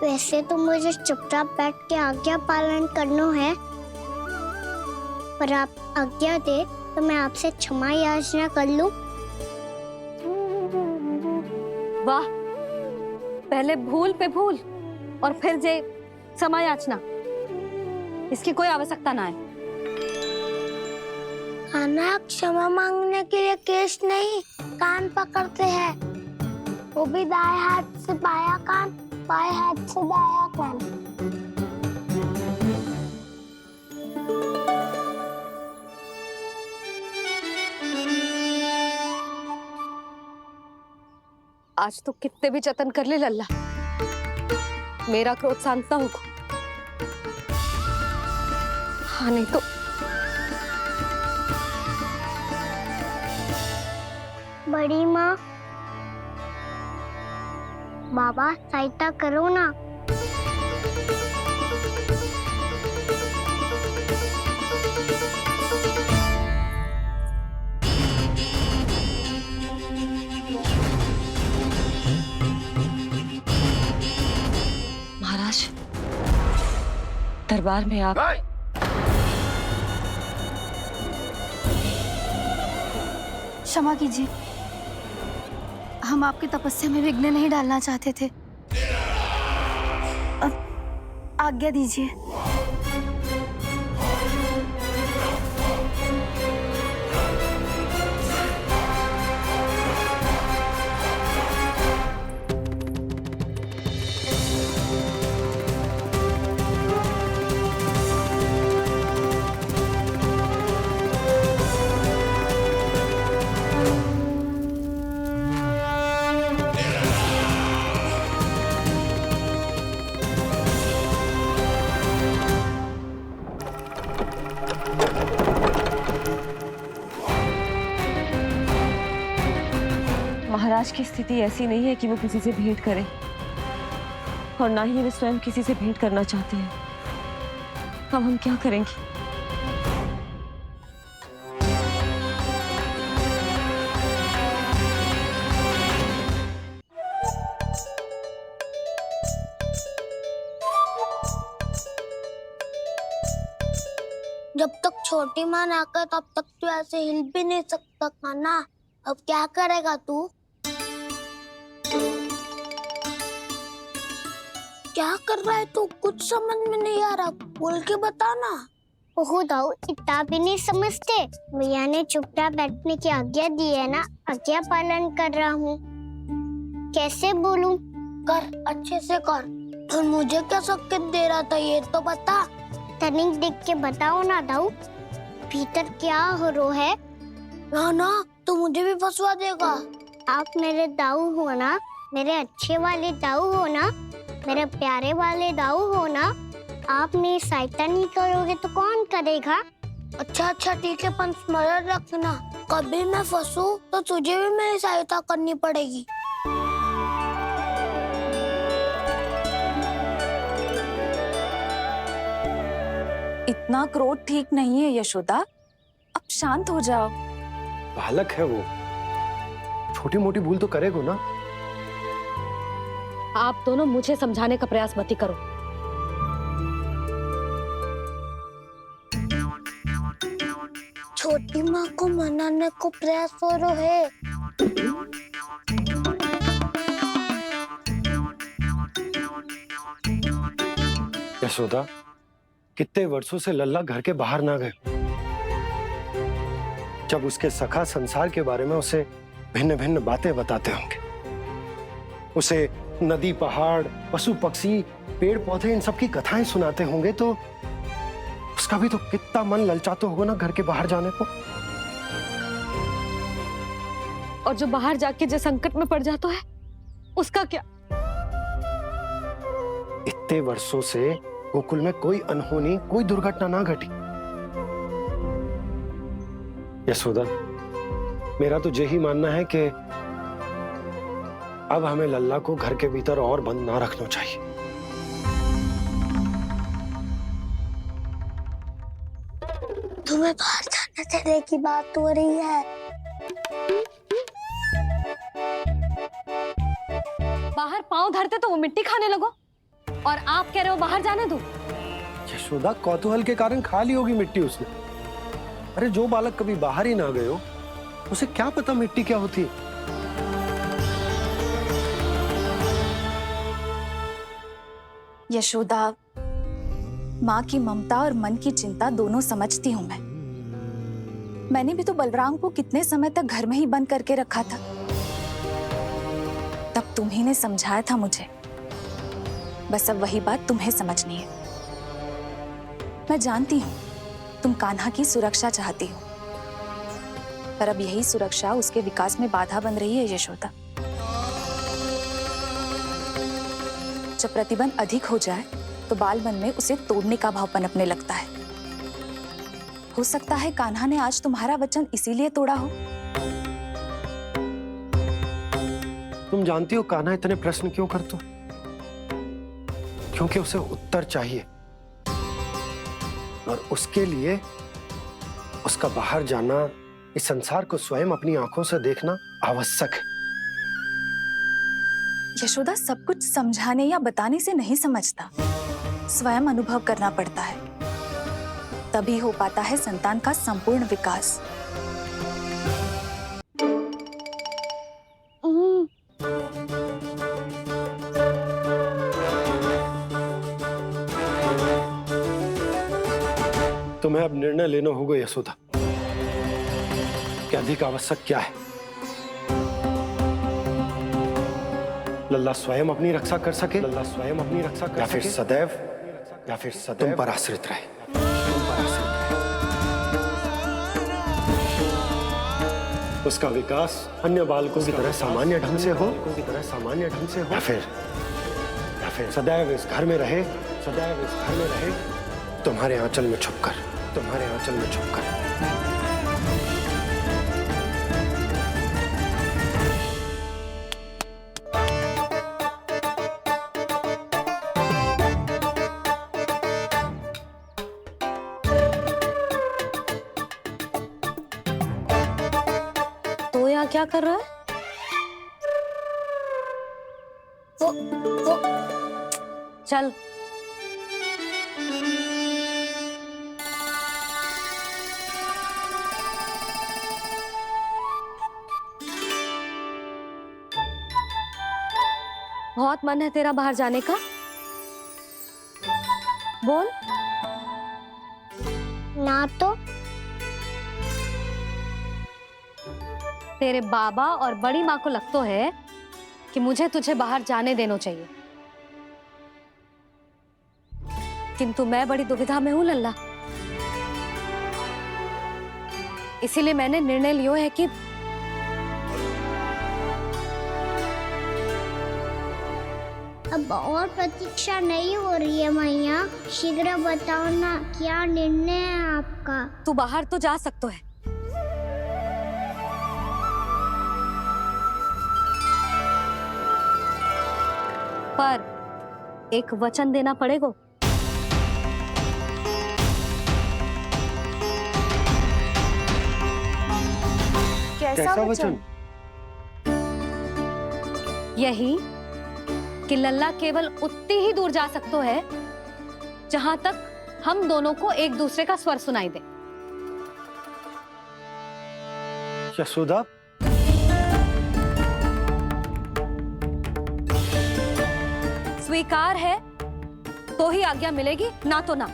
वैसे तो मुझे चुपचाप बैठ के आज्ञा पालन करना है, पर आप आज्ञा दे तो मैं आपसे क्षमा याचना कर लूं। वाह, पहले भूल पे भूल और फिर जे क्षमा याचना, इसकी कोई आवश्यकता ना है। खाना क्षमा मांगने के लिए केस नहीं, कान पकड़ते हैं, वो भी दाएं हाथ से बायां कान, बाएं हाथ से दायां कान। आज तो कितने भी जतन कर ले लल्ला, मेरा क्रोध शांत ना होगा। हाँ नहीं तो बड़ी माँ, बाबा सहायता करो ना। महाराज, दरबार में आप क्षमा कीजिए, हम आपकी तपस्या में विघ्न नहीं डालना चाहते थे। अब आज्ञा दीजिए। महाराज की स्थिति ऐसी नहीं है कि वो किसी से भेंट करें, और ना ही वे स्वयं किसी से भेंट करना चाहते हैं। अब हम क्या करेंगे? जब तक छोटी माँ ना कर तब तक तू ऐसे हिल भी नहीं सकता था ना। अब क्या करेगा तू? क्या कर रहा है तू? कुछ समझ में नहीं आ रहा, बोल के बता ना। ओहो दाऊ, इतना भी नहीं समझते। भैया ने चुपचाप बैठने की आज्ञा दी है ना, आज्ञा पालन कर रहा हूँ। कैसे बोलूं? कर, अच्छे से कर। और मुझे क्या संकेत दे रहा था ये तो बता। तनिक देख के बताओ ना दाऊ, भीतर क्या हो रहा है? ना ना, तू मुझे भी फंसवा देगा। आप मेरे दाऊ हो ना, मेरे अच्छे वाले दाऊ हो ना, मेरे प्यारे वाले दाऊ हो ना। आप मेरी सहायता नहीं करोगे तो कौन करेगा? अच्छा अच्छा ठीक है, पर स्मरण रखना, कभी मैं फंसू तो तुझे भी मेरी सहायता करनी पड़ेगी। इतना क्रोध ठीक नहीं है यशोदा, अब शांत हो जाओ। बालक है वो, छोटी मोटी भूल तो करेगा ना। आप दोनों मुझे समझाने का प्रयास मत ही करो। छोटी माँ को मनाने को प्रयास करो है। यशोदा, कितने वर्षों से लल्ला घर के बाहर ना गए। जब उसके सखा संसार के बारे में उसे भिन्न भिन्न बातें बताते होंगे, उसे नदी, पहाड़, पशु पक्षी, पेड़ पौधे, इन सब की कथाएं सुनाते होंगे, तो उसका भी तो कितना मन ललचाता होगा ना घर के बाहर जाने को। और जो बाहर जाके जो संकट में पड़ जाता है, उसका क्या? इतने वर्षों से गोकुल में कोई अनहोनी, कोई दुर्घटना ना घटी। यशोदा, मेरा तो यही मानना है कि अब हमें लल्ला को घर के भीतर और बंद ना रखना चाहिए। तुम्हें बाहर जाने देने की बात हो रही है। बाहर पांव धरते तो वो मिट्टी खाने लगो, और आप कह रहे हो बाहर जाने दो। यशोदा, कौतूहल के कारण खा ली होगी मिट्टी उसने। अरे जो बालक कभी बाहर ही ना गए हो, उसे क्या पता मिट्टी क्या होती है। यशोदा, माँ की ममता और मन की चिंता दोनों समझती हूँ मैं। मैंने भी तो बलराम को कितने समय तक घर में ही बंद करके रखा था। तब तुम्ही ने समझाया था मुझे। बस अब वही बात तुम्हें समझनी है। मैं जानती हूँ तुम कान्हा की सुरक्षा चाहती हो, पर अब यही सुरक्षा उसके विकास में बाधा बन रही है यशोदा। जब प्रतिबंध अधिक हो जाए तो बाल मन में उसे तोड़ने का भाव पनपने लगता है। हो सकता है कान्हा ने आज तुम्हारा वचन इसीलिए तोड़ा हो। तुम जानती हो कान्हा इतने प्रश्न क्यों करता? क्योंकि उसे उत्तर चाहिए, और उसके लिए उसका बाहर जाना, इस संसार को स्वयं अपनी आंखों से देखना आवश्यक है। यशोदा, सब कुछ समझाने या बताने से नहीं समझता, स्वयं अनुभव करना पड़ता है। तभी हो पाता है संतान का संपूर्ण विकास। तुम्हें अब निर्णय लेना होगा यशोदा कि अधिक आवश्यक क्या है। लल्ला स्वयं अपनी रक्षा कर सके, लल्ला स्वयं अपनी रक्षा कर सके, या फिर सदैव तुम पर आश्रित रहे। उसका विकास अन्य बालकों की तरह सामान्य ढंग से हो, या फिर सदैव इस घर में रहे, तुम्हारे आंचल में छुपकर। तो यहाँ क्या कर रहा है? वो चल। बहुत मन है तेरा बाहर जाने का, बोल। ना तो तेरे बाबा और बड़ी माँ को लगता है कि मुझे तुझे बाहर जाने देना चाहिए, किंतु मैं बड़ी दुविधा में हूं लल्ला। इसीलिए मैंने निर्णय लिया है कि अब और प्रतीक्षा नहीं हो रही है मैया। शीघ्र बताओ ना, क्या निर्णय है आपका? तू बाहर तो जा सकता है, पर एक वचन देना पड़ेगा। कैसा वचन? यही कि लल्ला केवल उतनी ही दूर जा सकता है जहां तक हम दोनों को एक दूसरे का स्वर सुनाई दे। यशोदा, स्वीकार है तो ही आज्ञा मिलेगी, ना तो ना।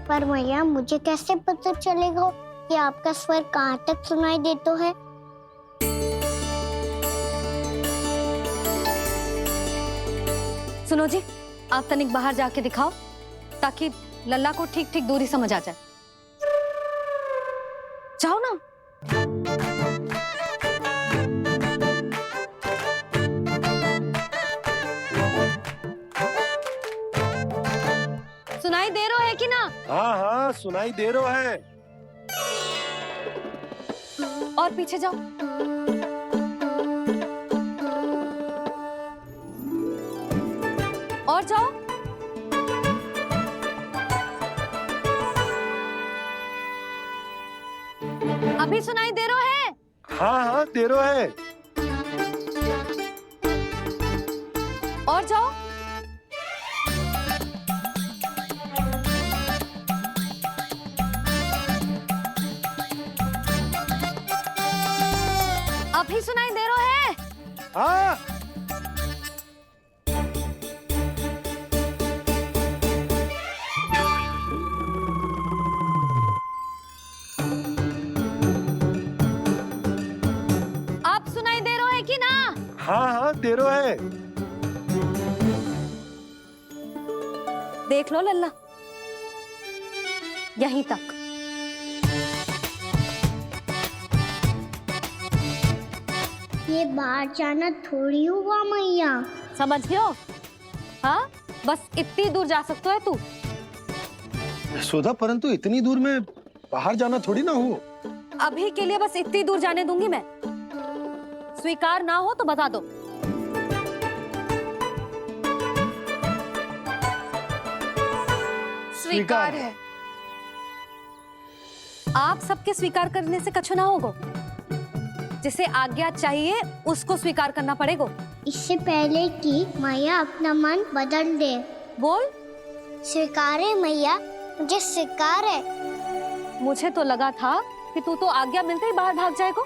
पर मैया मुझे कैसे पता चलेगा कि आपका स्वर कहाँ तक सुनाई देता है? सुनो जी, आप तनिक बाहर जाके दिखाओ ताकि लल्ला को ठीक ठीक दूरी समझ आ जाए। जाओ ना। सुनाई दे रहा है कि ना? हाँ हाँ सुनाई दे रहा है। और पीछे जाओ। और जाओ। अभी सुनाई दे रहा है? हाँ हाँ दे रहा है। और जाओ। अभी सुनाई दे रहा है? हाँ। आप सुनाई दे रहा है कि ना? हाँ हाँ दे रहा है। देख लो लल्ला, यहीं तक। ये बाहर जाना थोड़ी हुआ मैया। समझ गयो? हाँ, बस इतनी दूर जा सकता है तू। यशोदा, परंतु इतनी दूर में बाहर जाना थोड़ी ना हो। अभी के लिए बस इतनी दूर जाने दूंगी मैं। स्वीकार ना हो तो बता दो। स्वीकार है। आप सबके स्वीकार करने से कछु ना होगा। जिसे आज्ञा चाहिए उसको स्वीकार करना पड़ेगा। इससे पहले कि मैया अपना मन बदल दे। बोल। स्वीकार है मैया, मुझे स्वीकार है। मुझे तो लगा था कि तू तो आज्ञा मिलते ही बाहर भाग जाएगा,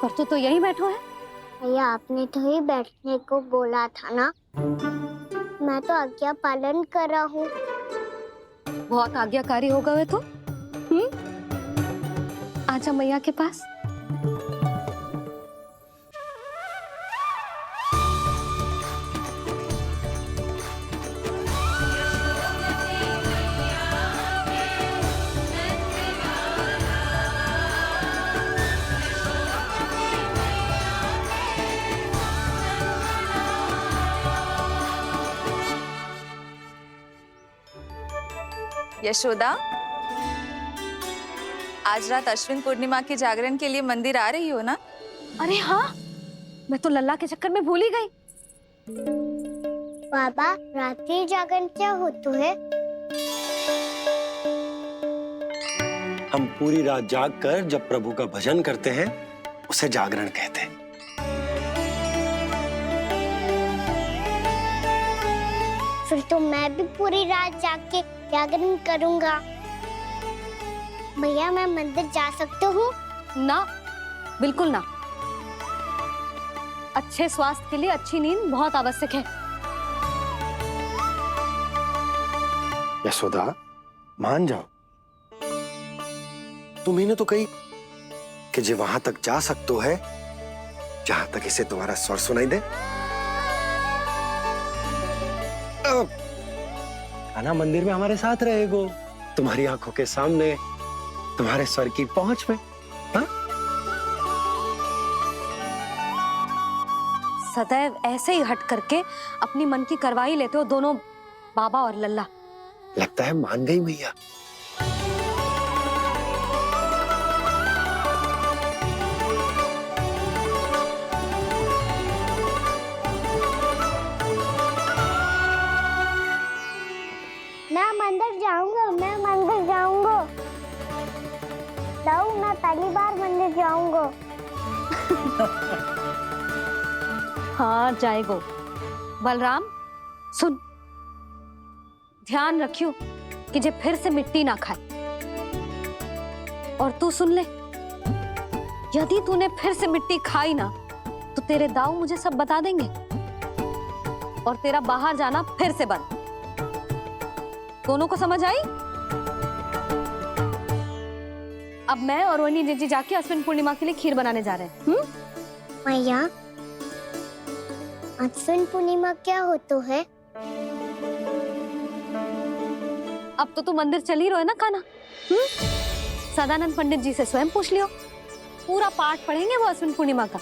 पर तू तो यहीं बैठो है। मैया आपने तो ही बैठने को बोला था ना, मैं तो आज्ञा पालन कर रहा हूँ। बहुत आज्ञाकारी हो गए तो। आजा मैया के पास। यशोदा, आज रात अश्विन पूर्णिमा की जागरण के लिए मंदिर आ रही हो ना? अरे हाँ, मैं तो लल्ला के चक्कर में भूल ही गई। बाबा, रात्रि जागरण क्या होता है? हम पूरी रात जाग कर जब प्रभु का भजन करते हैं उसे जागरण कहते हैं। फिर तो मैं भी पूरी रात जाग के जागरण करूंगा। भैया, मैं मंदिर जा सकती हूँ? ना, बिल्कुल ना। अच्छे स्वास्थ्य के लिए अच्छी नींद बहुत आवश्यक है। यशोदा, मान जाओ। तुम्ही ने तो कही कि जे वहां तक जा सकते है जहां तक इसे तुम्हारा स्वर सुनाई दे। आना मंदिर में हमारे साथ रहेगो, तुम्हारी आंखों के सामने, तुम्हारे स्वर की पहुंच में। हा? सदैव ऐसे ही हट करके अपनी मन की करवाई लेते हो दोनों बाबा और लल्ला। लगता है मान गई मैया। मैं मंदिर जाऊंगा, मैं मंदिर जाऊंगा। दाऊ, मैं पहली बार मंदिर जाऊंगा। हाँ जाएगो। बलराम सुन, ध्यान रखियो कि जे फिर से मिट्टी ना खाए। और तू सुन ले, यदि तूने फिर से मिट्टी खाई ना तो तेरे दाऊ मुझे सब बता देंगे और तेरा बाहर जाना फिर से बंद। दोनों को समझ आई? अब मैं और रोहिणी जीजी जाके अश्विन पूर्णिमा के लिए खीर बनाने जा रहे हैं। मैया, अश्विन पूर्णिमा क्या होता है? अब तो तू मंदिर चल ही रहो है ना कान्हा? सदानंद पंडित जी से स्वयं पूछ लियो, पूरा पाठ पढ़ेंगे वो अश्विन पूर्णिमा का।